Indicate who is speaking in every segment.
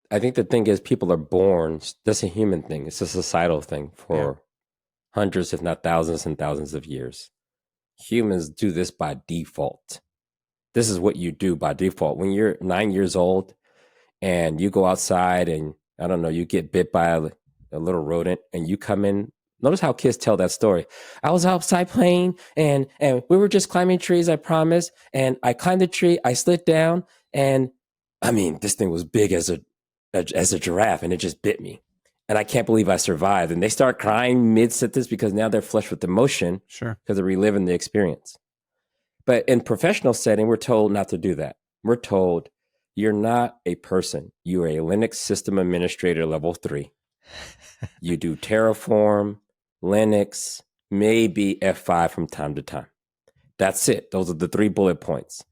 Speaker 1: I think the thing is people are born, that's a human thing. It's a societal thing
Speaker 2: Yeah.
Speaker 1: for hundreds, if not thousands and thousands of years. Humans do this by default. This is what you do by default. When you're 9 years old and you go outside and I don't know, you get bit by a little rodent and you come in. Notice how kids tell that story. I was outside playing and we were just climbing trees, I promise. And I climbed the tree, I slid down, and I mean, this thing was big as a giraffe and it just bit me. And I can't believe I survived. And they start crying mid sentence because now they're flushed with emotion
Speaker 2: Sure.
Speaker 1: because they're reliving the experience. But in professional setting, we're told not to do that. We're told you're not a person. You are a Linux system administrator level 3. You do Terraform, Linux, maybe F5 from time to time. That's it. Those are the 3 bullet points.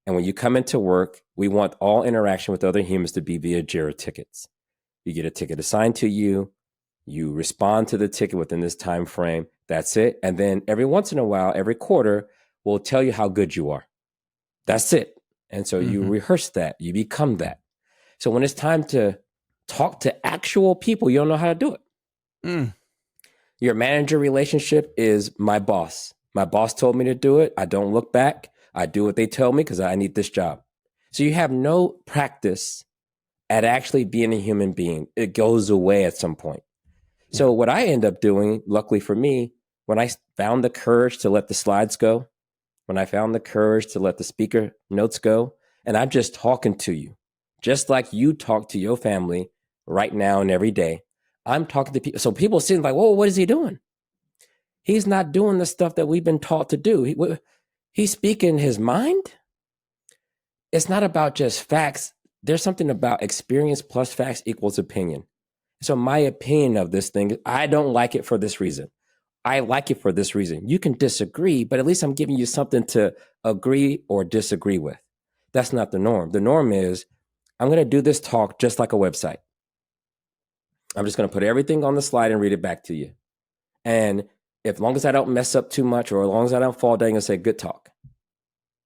Speaker 1: And when you come into work, we want all interaction with other humans to be via Jira tickets. You get a ticket assigned to you. You respond to the ticket within this time frame. That's it. And then every once in a while, every quarter, we'll tell you how good you are. That's it. And so you
Speaker 2: Mm-hmm.
Speaker 1: rehearse that, you become that. So when it's time to talk to actual people, you don't know how to do it.
Speaker 2: Mm.
Speaker 1: Your manager relationship is my boss. My boss told me to do it. I don't look back. I do what they tell me because I need this job. So you have no practice at actually being a human being. It goes away at some point.
Speaker 2: Yeah.
Speaker 1: So what I end up doing, luckily for me, when I found the courage to let the slides go, when I found the courage to let the speaker notes go, and I'm just talking to you, just like you talk to your family right now and every day. I'm talking to people. So people sitting like, whoa, what is he doing? He's not doing the stuff that we've been taught to do. He's speaking his mind. It's not about just facts. There's something about experience plus facts equals opinion. So my opinion of this thing, I don't like it for this reason. I like it for this reason. You can disagree, but at least I'm giving you something to agree or disagree with. That's not the norm. The norm is I'm going to do this talk just like a website. I'm just going to put everything on the slide and read it back to you. And as long as I don't mess up too much or as long as I don't fall down and say good talk.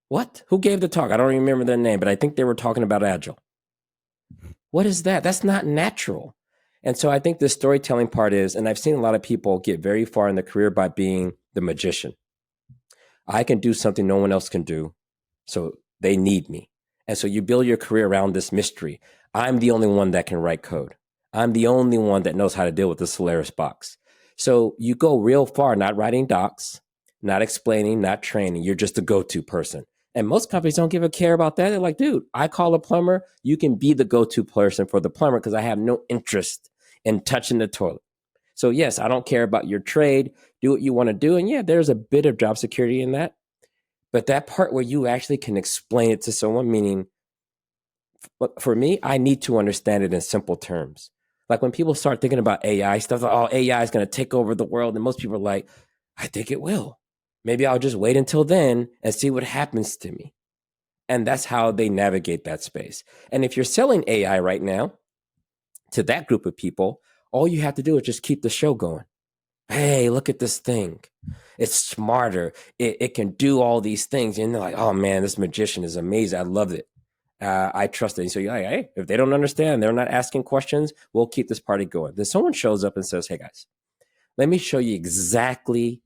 Speaker 1: What? Who gave the talk? I don't even remember their name, but I think they were talking about Agile. What is that? That's not natural. And so I think the storytelling part is, and I've seen a lot of people get very far in their career by being the magician. I can do something no one else can do. So they need me. And so you build your career around this mystery. I'm the only one that can write code. I'm the only one that knows how to deal with the Solaris box. So you go real far, not writing docs, not explaining, not training. You're just a go-to person. And most companies don't give a care about that. They're like, dude, I call a plumber. You can be the go-to person for the plumber because I have no interest in touching the toilet. So yes, I don't care about your trade. Do what you want to do. And yeah, there's a bit of job security in that. But that part where you actually can explain it to someone, meaning for me, I need to understand it in simple terms. Like when people start thinking about AI stuff, like, oh, AI is going to take over the world. And most people are like, I think it will. Maybe I'll just wait until then and see what happens to me. And that's how they navigate that space. And if you're selling AI right now to that group of people, all you have to do is just keep the show going. Hey, look at this thing. It's smarter. It can do all these things. And they're like, oh man, this magician is amazing. I love it. I trust it. And so you're like, hey, if they don't understand, they're not asking questions, we'll keep this party going. Then someone shows up and says, hey guys, let me show you exactly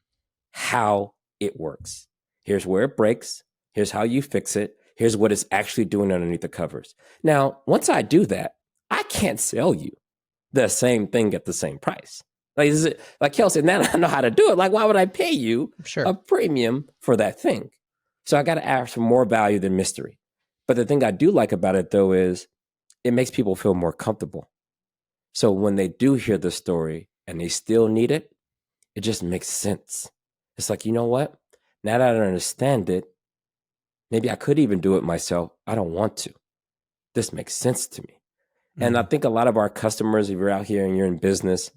Speaker 1: how it works. Here's where it breaks. Here's how you fix it. Here's what it's actually doing underneath the covers. Now, once I do that, I can't sell you the same thing at the same price. Like, is it like Kelsey? Now I know how to do it. Like, why would I pay you a
Speaker 2: Sure.
Speaker 1: premium for that thing? So I got to ask for more value than mystery. But the thing I do like about it, though, is it makes people feel more comfortable. So when they do hear the story and they still need it, it just makes sense. It's like, you know what? Now that I understand it, maybe I could even do it myself. I don't want to. This makes sense to me. And I
Speaker 2: Mm-hmm.
Speaker 1: think a lot of our customers, if you're out here and you're in business,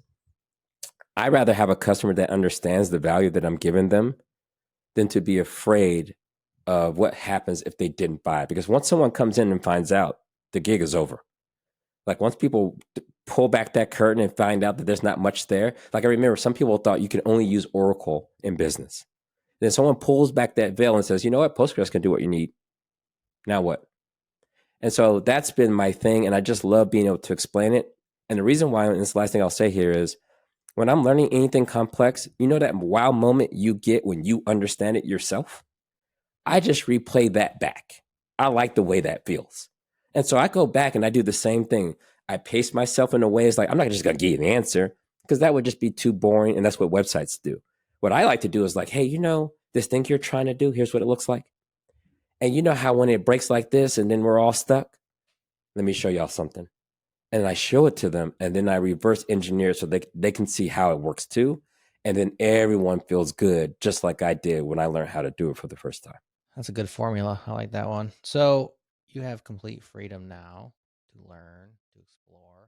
Speaker 1: I'd rather have a customer that understands the value that I'm giving them than to be afraid of what happens if they didn't buy it. Because once someone comes in and finds out, the gig is over. Like once people pull back that curtain and find out that there's not much there. Like I remember some people thought you could only use Oracle in business. Then someone pulls back that veil and says, you know what? Postgres can do what you need. Now what? And so that's been my thing. And I just love being able to explain it. And the reason why, and this last thing I'll say here is when I'm learning anything complex, you know that wow moment you get when you understand it yourself? I just replay that back. I like the way that feels. And so I go back and I do the same thing. I pace myself in a way it's like, I'm not just going to give you the answer because that would just be too boring. And that's what websites do. What I like to do is like, hey, you know, this thing you're trying to do, here's what it looks like. And you know how when it breaks like this and then we're all stuck? Let me show y'all something. And I show it to them and then I reverse engineer it so they can see how it works too. And then everyone feels good, just like I did when I learned how to do it for the first time.
Speaker 2: That's a good formula. I like that one. So you have complete freedom now to learn, to explore.